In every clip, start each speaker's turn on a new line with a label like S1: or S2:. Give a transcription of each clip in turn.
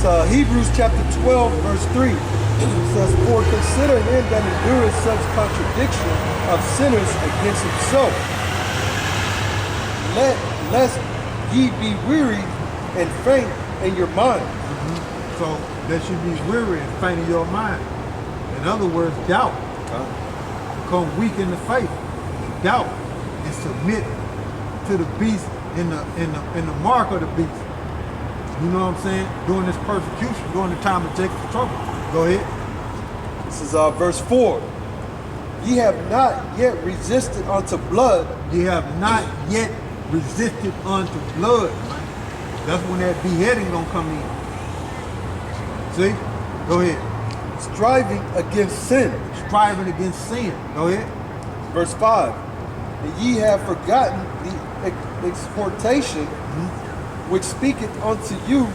S1: So Hebrews chapter 12, verse 3 says, "For consider him that endureth such contradiction of sinners against himself, lest ye be weary and faint in your mind."
S2: So there should be weary and faint in your mind. In other words, doubt. Become weak in the faith. Doubt and submit to the beast in the mark of the beast. You know what I'm saying? During this persecution, during the time of Jacob's trouble. Go ahead.
S1: This is verse 4. "Ye have not yet resisted unto blood."
S2: Ye have not yet resisted unto blood. Man. That's when that beheading gonna come in. See? Go ahead.
S1: "Striving against sin."
S2: Striving against sin. Go ahead.
S1: Verse 5. "And ye have forgotten the exhortation which speaketh unto you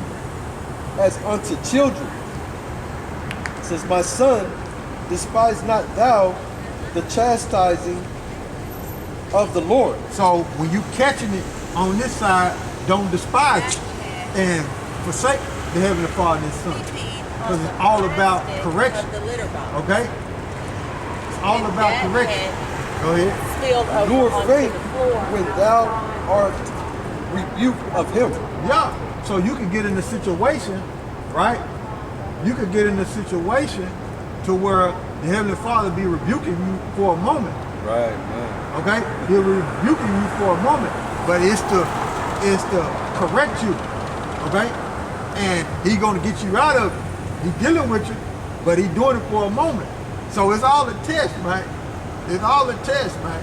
S1: as unto children." It says, "My son, despise not thou the chastising of the Lord."
S2: So when you catching it on this side, don't despise it and forsake the Heavenly Father and His Son. Because it's all about correction. Okay? It's all about correction. Go ahead.
S1: "Nor faint when thou art rebuked of him."
S2: Yeah. So you can get in a situation, right? You could get in a situation to where the Heavenly Father be rebuking you for a moment.
S1: Right, man.
S2: Okay? He'll be rebuking you for a moment, but it's to correct you. Okay? And He's gonna get you out of it. He's dealing with you, but He's doing it for a moment. So it's all a test, man. It's all a test, man.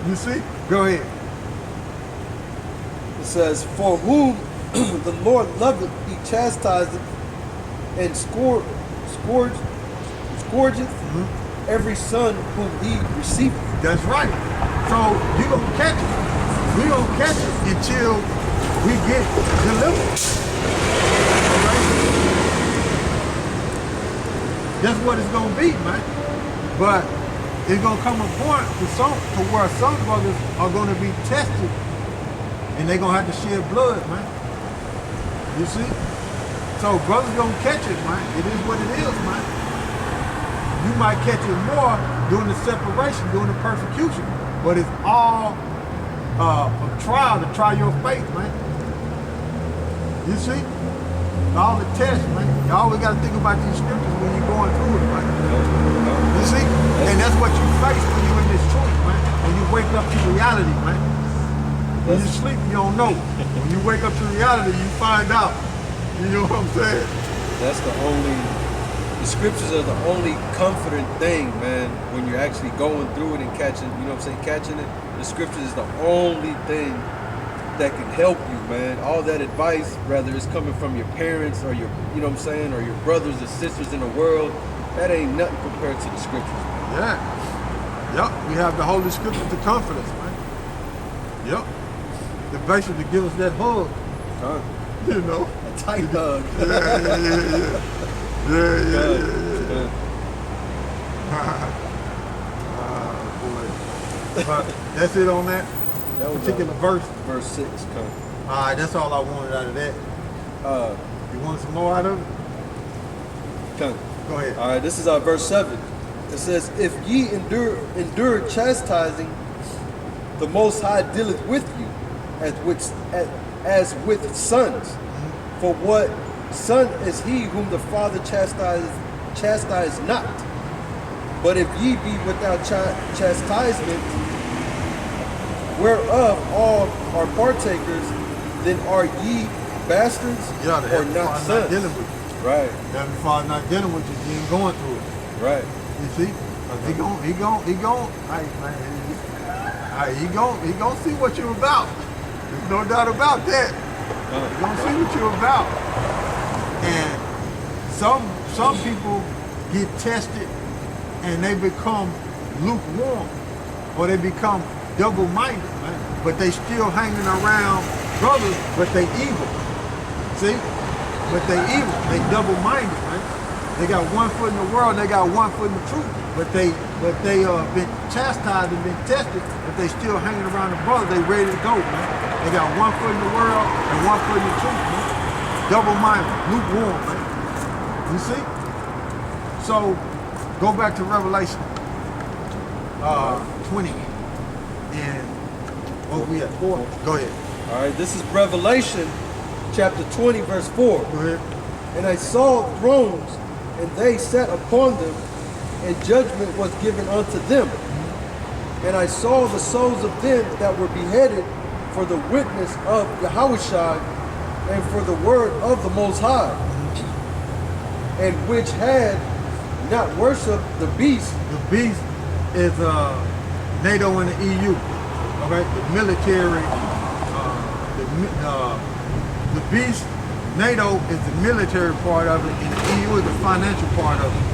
S2: You see? Go ahead.
S1: It says, "For whom the Lord loveth, he chastiseth and scourgeth every son whom he receiveth."
S2: That's right. So you're going to catch it. We're going to catch it until we get delivered. That's what it's going to be, man. But it's going to come a point to where some brothers are going to be tested and they're going to have to shed blood, man. You see? So brothers going to catch it, man. It is what it is, man. You might catch it more during the separation, during the persecution, but it's all a trial to try your faith, man. You see? All the tests, man. You always got to think about these scriptures when you're going through it, man. You see? And that's what you face when you're in this truth, man. When you wake up to reality, man. When you sleep, you don't know. When you wake up to reality, you find out. You know what I'm saying?
S1: That's the scriptures are the only comforting thing, man, when you're actually going through it and catching, you know what I'm saying, catching it. The scriptures is the only thing that can help you, man. All that advice, whether it's coming from your parents or your, you know what I'm saying, or your brothers or sisters in the world, that ain't nothing compared to the scriptures, man.
S2: Yeah. Yep. We have the Holy Scriptures to comfort us, man. Yep. The basically to give us that hug. You know?
S1: A tight hug.
S2: Yeah. Boy. But that's it on that particular verse.
S1: Verse 6.
S2: All right, that's all I wanted out of that. You want some more out of it? Go ahead.
S1: All right, this is verse 7. It says, "If ye endure chastising, the Most High dealeth with you as with sons. For what son is he whom the Father chastise not? But if ye be without chastisement, whereof all are partakers, then are ye bastards or not sons?"
S2: Not dealing with you.
S1: Right.
S2: The Heavenly Father not dealing with you, you ain't going through it.
S1: Right.
S2: You see? He gon' he gon' see what you're about. There's no doubt about that. He gonna see what you're about. And some people get tested and they become lukewarm or they become double-minded, man. But they still hanging around brothers, but they evil. See? But they evil. They double-minded, man. They got one foot in the world and they got one foot in the truth. But they been chastised and been tested, but they still hanging around the brothers. They ready to go, man. They got one foot in the world and one foot in the truth, man. double-minded, lukewarm, man. You see? So, go back to Revelation 20. And what we at? 4? Go ahead.
S1: All right, this is Revelation chapter 20, verse 4.
S2: Go ahead.
S1: And I saw thrones, and they sat upon them, and judgment was given unto them. And I saw the souls of them that were beheaded for the witness of YAHAWASHI and for the word of the Most High, and which had not worshipped the beast.
S2: The beast is NATO and the EU. Okay, the military. The beast, NATO is the military part of it, and the EU is the financial part of it.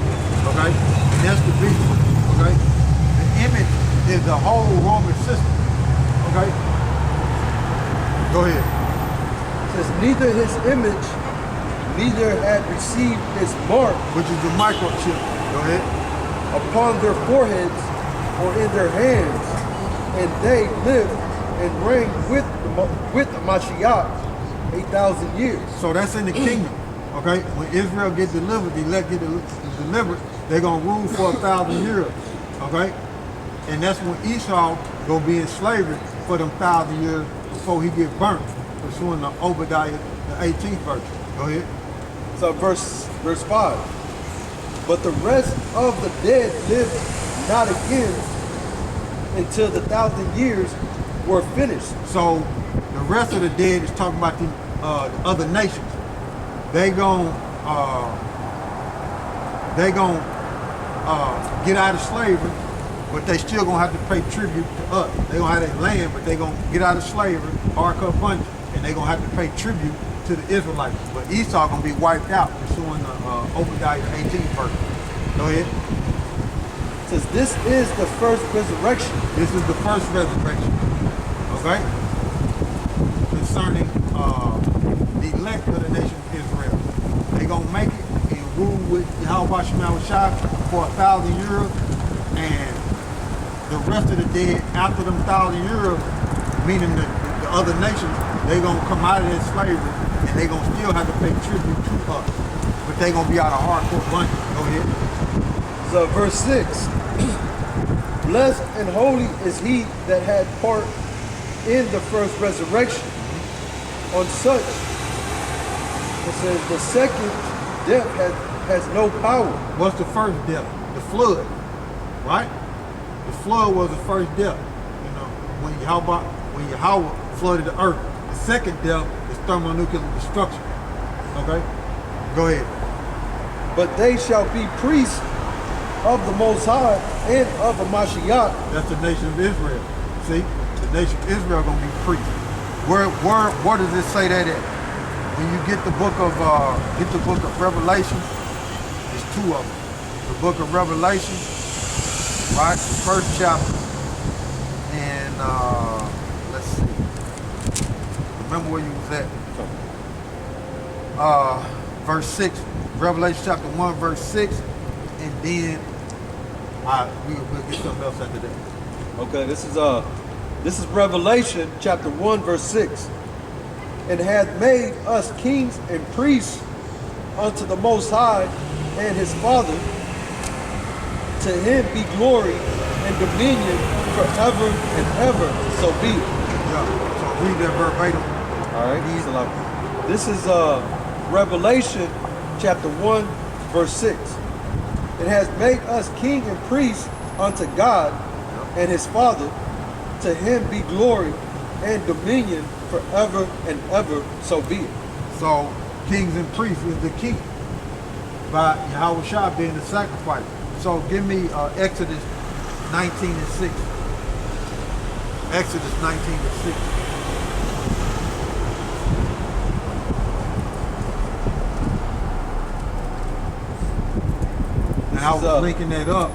S2: Okay, and that's the beast. Okay, the image is the whole Roman system. Okay, go ahead.
S1: It says, neither his image, neither had received his mark,
S2: Which is the microchip. Go ahead.
S1: upon their foreheads or in their hands, and they lived and reigned with the Mashiach 8,000 years.
S2: So that's in the kingdom. Okay, when Israel get delivered, the elect get delivered, they're gonna rule for 1,000 years. Okay, and that's when Esau gonna be in slavery for them 1,000 years before he get burnt, pursuing the Obadiah, the 18th verse. Go ahead.
S1: So verse 5. But the rest of the dead lived not again until the 1,000 years were finished.
S2: So the rest of the dead is talking about the other nations. They gon' get out of slavery, but they still gonna have to pay tribute to us. They gonna have their land, but they gonna get out of slavery, ark up bondage, and they gonna have to pay tribute to the Israelites. But Esau gonna be wiped out, pursuing the Obadiah 18th verse. Go ahead.
S1: It says, this is the first resurrection.
S2: This is the first resurrection. Okay? Concerning the elect of the nation of Israel. They gonna make it and rule with YAHAWASHI for 1,000 years, and the rest of the dead after them 1,000 years, meaning the other nations, they gonna come out of their slavery and they gonna still have to pay tribute to us. But they gonna be out of hardcore bondage. Go ahead.
S1: So verse 6. Blessed and holy is he that had part in the first resurrection. On such, it says, the second death has no power.
S2: What's the first death? The flood, right? The flood was the first death. You know, when Yahweh flooded the earth. The second death is thermonuclear destruction. Okay? Go ahead.
S1: But they shall be priests of the Most High and of the Mashiach.
S2: That's the nation of Israel. See? The nation of Israel gonna be priests. Where does it say that at? When you get the book of Revelation, there's two of them. The book of Revelation, right? The first chapter. And let's see. Remember where you was at. Verse 6. Revelation chapter 1, verse 6. And then we'll get something else after that.
S1: Okay, this is Revelation chapter 1, verse 6. And hath made us kings and priests unto the Most High and his Father. To him be glory and dominion forever and ever. So be it.
S2: Yeah. So read that verbatim.
S1: All right. This is Revelation chapter 1, verse 6. It has made us king and priest unto God and his Father. To him be glory and dominion forever and ever. So be it.
S2: So kings and priests is the king by YAHAWASHI being the sacrifice. So give me Exodus 19 and 6. Exodus 19 and 6. And I was linking that up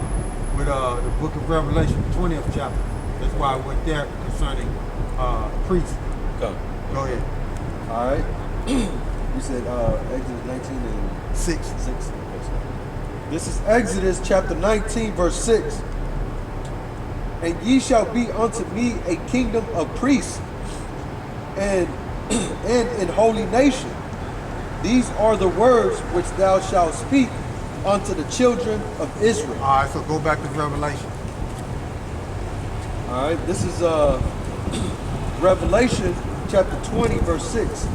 S2: with the book of Revelation, 20th chapter. That's why I went there concerning priests.
S1: Okay.
S2: Go ahead.
S1: All right. You said Exodus 19 and
S2: 6.
S1: 6. This is Exodus chapter 19, verse 6. And ye shall be unto me a kingdom of priests and an holy nation. These are the words which thou shalt speak unto the children of Israel.
S2: All right, so go back to Revelation.
S1: All right, this is Revelation chapter 20, verse 6.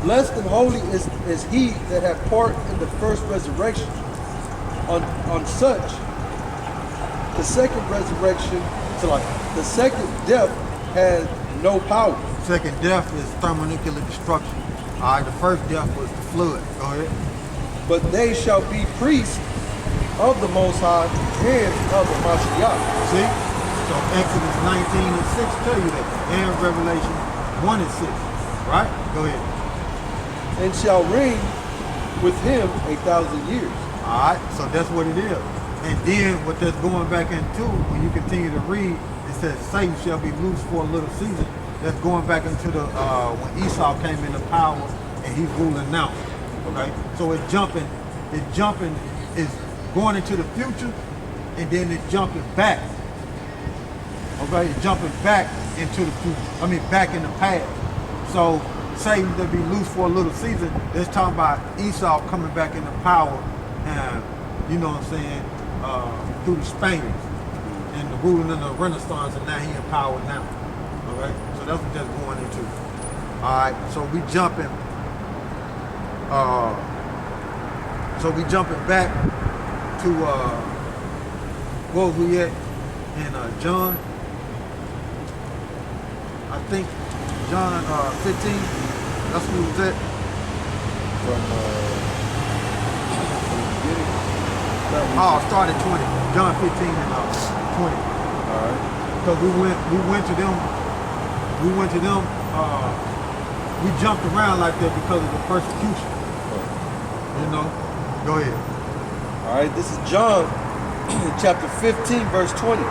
S1: Blessed and holy is he that hath part in the first resurrection. On such, the second resurrection, so like the second death has no power.
S2: Second death is thermonuclear destruction. All right, the first death was the flood. Go ahead.
S1: But they shall be priests of the Most High and of the Mashiach.
S2: See? So Exodus 19 and 6 tell you that. And Revelation 1 and 6. Right? Go ahead.
S1: And shall reign with him 1,000 years.
S2: All right, so that's what it is. And then what that's going back into, when you continue to read, it says Satan shall be loose for a little season. That's going back into the when Esau came into power and he's ruling now. Okay, so it's jumping is going into the future, and then it's jumping back. Okay, it's jumping back into the future. I mean, back in the past. So Satan to be loose for a little season. That's talking about Esau coming back into power, and you know what I'm saying, through the Spaniards and the ruling in the Renaissance, and now he in power now. Okay, so that's what that's going into. All right, so we jumping. Back to where was we at in John? I think John 15. That's where we was at.
S1: From the beginning.
S2: Start at 20. John 15 and 20.
S1: All right.
S2: Because we went to them. We jumped around like that because of the persecution. You know. Go ahead.
S1: All right. This is John, chapter 15, verse 20. It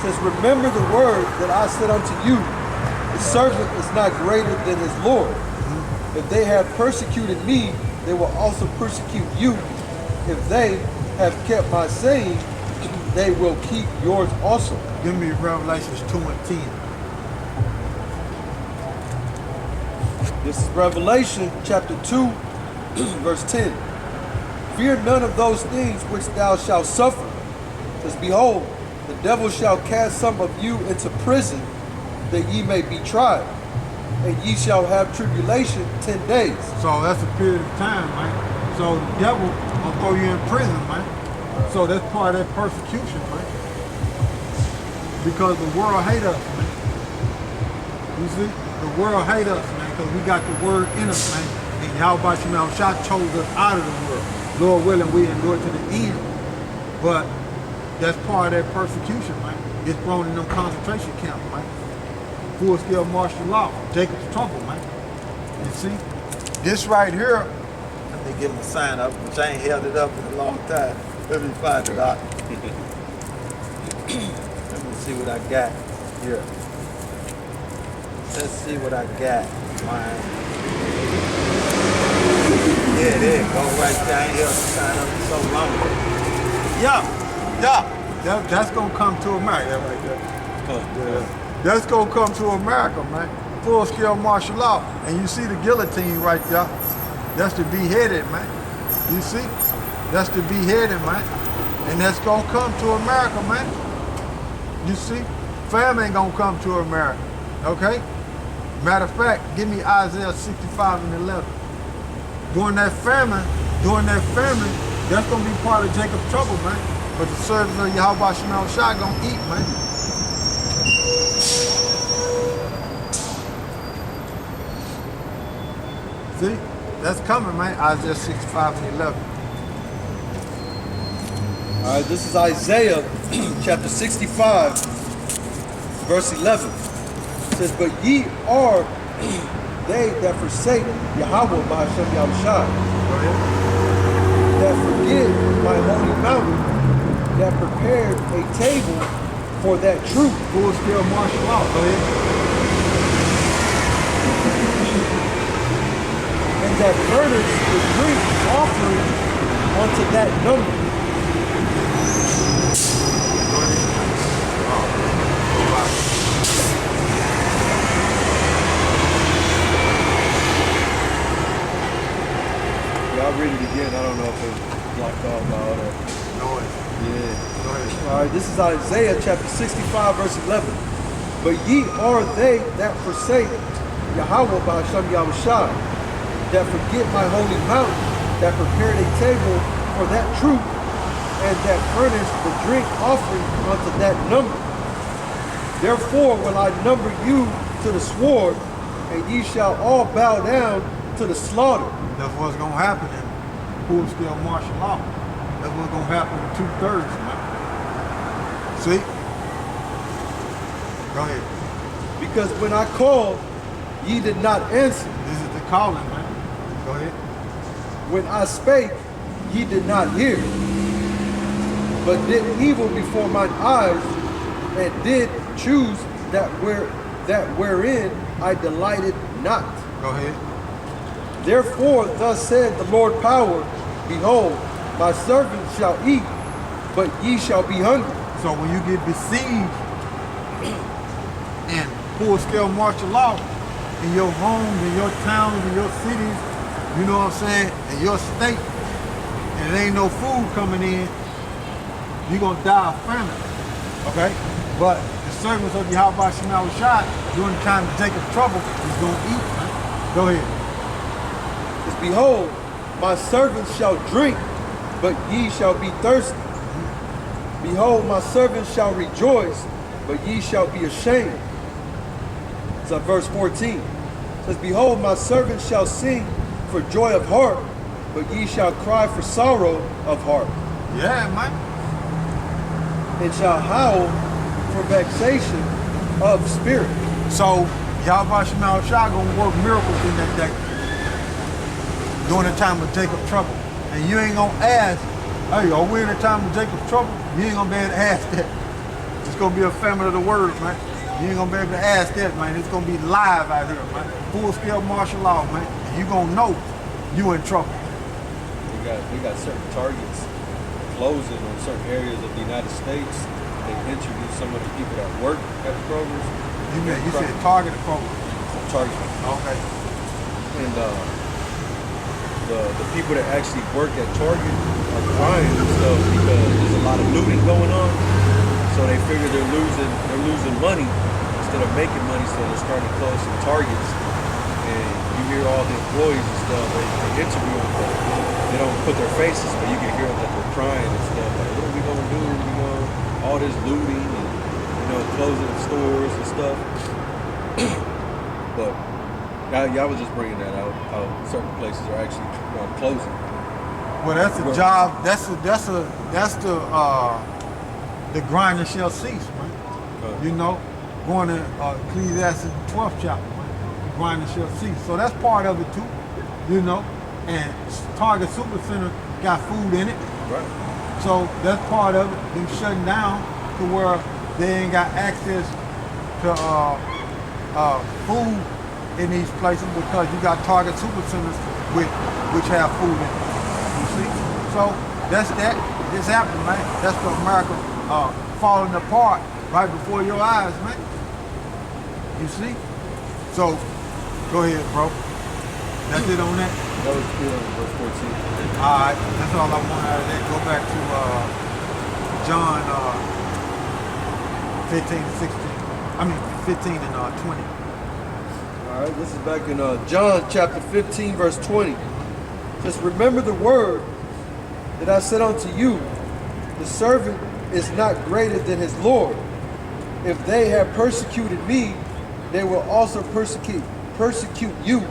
S1: says, "Remember the word that I said unto you: the servant is not greater than his Lord. If they have persecuted me, they will also persecute you. If they have kept my saying, they will keep yours also."
S2: Give me Revelations 2 and 10.
S1: This is Revelation chapter 2, verse 10. "Fear none of those things which thou shalt suffer. Because behold, the devil shall cast some of you into prison, that ye may be tried. And ye shall have tribulation 10 days.
S2: So that's a period of time, man. So the devil will throw you in prison, man. So that's part of that persecution, man. Because the world hate us, man. You see? The world hate us, man, because we got the word in us, man. And YAHAWASHI chose us out of the world. Lord willing, we endure to the end. But that's part of that persecution, man. It's thrown in them concentration camps, man. Full-scale martial law. Jacob's trouble, man. You see? This right here, let me get my sign up, which I ain't held it up in a long time. Let me find it out. Let me see what I got here. Let's see what I got, man. Yeah, there you go, right there. I ain't held the sign up in so long. Yeah. That's gonna come to America right there. Yeah. That's gonna come to America, man. Full-scale martial law. And you see the guillotine right there. That's the beheaded, man. You see? That's the beheaded, man. And that's gonna come to America, man. You see? Famine ain't gonna come to America. Okay? Matter of fact, give me Isaiah 65 and 11. During that famine, that's gonna be part of Jacob's trouble, man. But the servants of YAHAWASHI gonna eat, man. See? That's coming, man. Isaiah 65 and 11.
S1: All right, this is Isaiah chapter 65, verse 11. It says, "But ye are they that forsake Yahawah Bahashem Yahushai, that forget my holy mountain, that prepared a table for that truth."
S2: Full-scale martial law. Go ahead.
S1: "And that furnished the drink offering unto that number." I'll read it again. I don't know if it's blocked off by all that.
S2: Noise.
S1: Yeah.
S2: Go ahead.
S1: All right, this is Isaiah chapter 65, verse 11. But ye are they that forsake Yahawah by SHAM YAHAWASHI, that forget my holy mountain, that prepared a table for that truth, and that furnished the drink offering unto that number. Therefore will I number you to the sword, and ye shall all bow down to the slaughter.
S2: That's what's gonna happen in full-scale martial law. That's what's gonna happen in 2/3, man. See? Go ahead.
S1: Because when I called, ye did not answer.
S2: This is the calling, man. Go ahead.
S1: When I spake, ye did not hear, but did evil before mine eyes, and did choose that wherein I delighted not.
S2: Go ahead.
S1: Therefore thus said the Lord power, behold, my servant shall eat, but ye shall be hungry.
S2: So when you get besieged in full-scale martial law, in your homes, in your towns, in your cities, you know what I'm saying, in your state, and there ain't no food coming in, you're gonna die of famine. Okay? But the servants of Yahawah during the time of Jacob's trouble is gonna eat. Man. Go ahead.
S1: As behold, my servants shall drink, but ye shall be thirsty. Behold, my servants shall rejoice, but ye shall be ashamed. So verse 14 it says, behold, my servants shall sing for joy of heart, but ye shall cry for sorrow of heart.
S2: Yeah, man.
S1: And shall howl for vexation of spirit.
S2: So Yahawah gonna work miracles in that day during the time of Jacob's trouble. And you ain't gonna ask, hey, are we in the time of Jacob's trouble? You ain't gonna be able to ask that. It's gonna be a famine of the word, man. You ain't gonna be able to ask that, man. It's gonna be live out here, man. Full-scale martial law, man. And you gonna know you in trouble.
S1: We got certain targets closing on certain areas of the United States. They interviewed some of the people that work at the programs.
S2: You said targeted program.
S1: Target.
S2: Okay.
S1: And the people that actually work at Target are crying and stuff because there's a lot of looting going on. So they figure they're losing money instead of making money, so they're starting to close some Targets. And you hear all the employees and stuff, they interview them, but they don't put their faces, but you can hear them that they're crying and stuff. Like, what are we gonna do? All this looting and closing of stores and stuff. But y'all was just bringing that out, how certain places are actually closing.
S2: Well, that's a job. That's the grinding shall cease, man. You know, going to Ecclesiastes 12th chapter, man. The grinding shall cease. So that's part of it too, you know. And Target Supercenter got food in it.
S1: Right.
S2: So that's part of it. Them shutting down to where they ain't got access to food in these places because you got Target Supercenters which have food in it. You see? So that's that. It's happening, man. That's the America falling apart right before your eyes, man. You see? So go ahead, bro. That's it on that.
S1: That was good on verse 14.
S2: All right, that's all I want out of that. Go back to John 15 and 16. I mean 15 and 20.
S1: All right, this is back in John chapter 15, verse 20. It says, remember the word that I said unto you, the servant is not greater than his Lord. If they have persecuted me, they will also persecute you.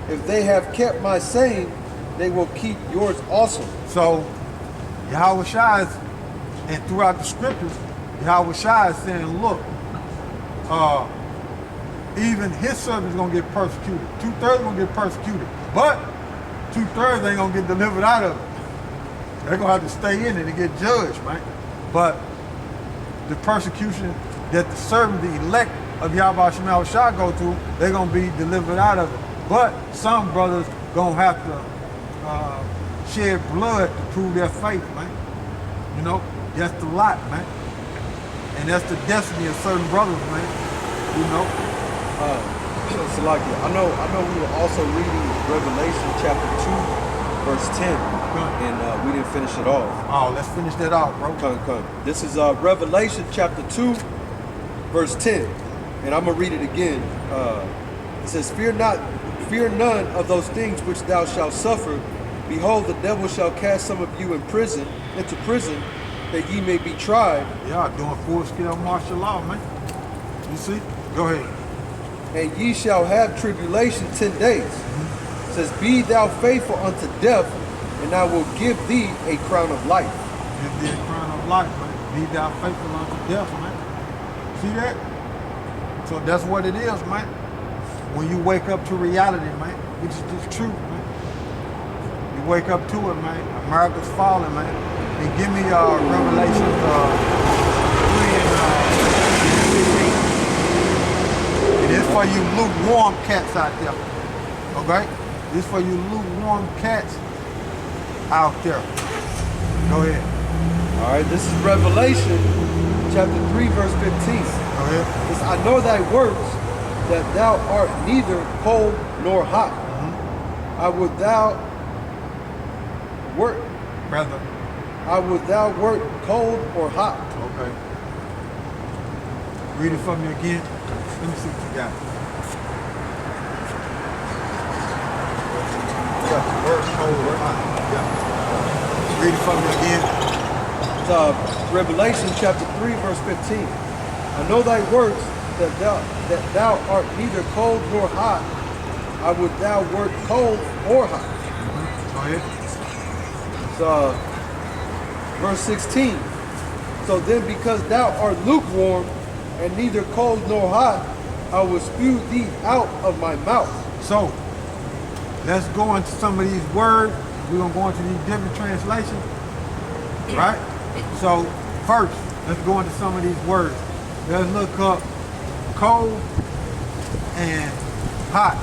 S1: If they have kept my saying, they will keep yours also.
S2: So Yahawah is, and throughout the scriptures, Yahawah is saying, look, even his servants gonna get persecuted. 2/3 gonna get persecuted, but 2/3 ain't gonna get delivered out of it. They're gonna have to stay in it and get judged, right? But the persecution that the servant, the elect of Yahawah go through, they're gonna be delivered out of it. But some brothers gonna have to shed blood to prove their faith, man. You know, that's the lot, man. And that's the destiny of certain brothers, man. You know.
S1: Salakia, I know we were also reading Revelation chapter 2, verse 10, and we didn't finish it off.
S2: Oh, let's finish that off, bro.
S1: Come. This is Revelation chapter 2, verse 10, and I'm gonna read it again. It says, fear none of those things which thou shalt suffer. Behold, the devil shall cast some of you into prison, that ye may be tried.
S2: Yeah, doing full-scale martial law, man. You see? Go ahead.
S1: And ye shall have tribulation 10 days. It says, be thou faithful unto death, and I will give thee a crown of life.
S2: Give thee a crown of life, man. Be thou faithful unto death, man. See that? So that's what it is, man. When you wake up to reality, man, which is just truth, man. You wake up to it, man. America's falling, man. And give me Revelation 3 and 16. It is for you lukewarm cats out there. Okay? This is for you lukewarm cats out there. Go ahead.
S1: All right, this is Revelation chapter 3, verse 15.
S2: Go ahead.
S1: It's, I know thy works, that thou art neither cold nor hot. I would thou work,
S2: Brother.
S1: I would thou work cold or hot.
S2: Okay. Read it for me again. Let me see what you got. Yeah, work cold or hot. Yeah. Read it for me again.
S1: It's Revelation chapter 3, verse 15. I know thy works, that thou art neither cold nor hot. I would thou work cold or hot.
S2: Go ahead.
S1: It's verse 16. So then, because thou art lukewarm and neither cold nor hot, I will spew thee out of my mouth.
S2: So, let's go into some of these words. We're going to go into these different translations. Right? So, first, let's go into some of these words. Let's look up cold and hot.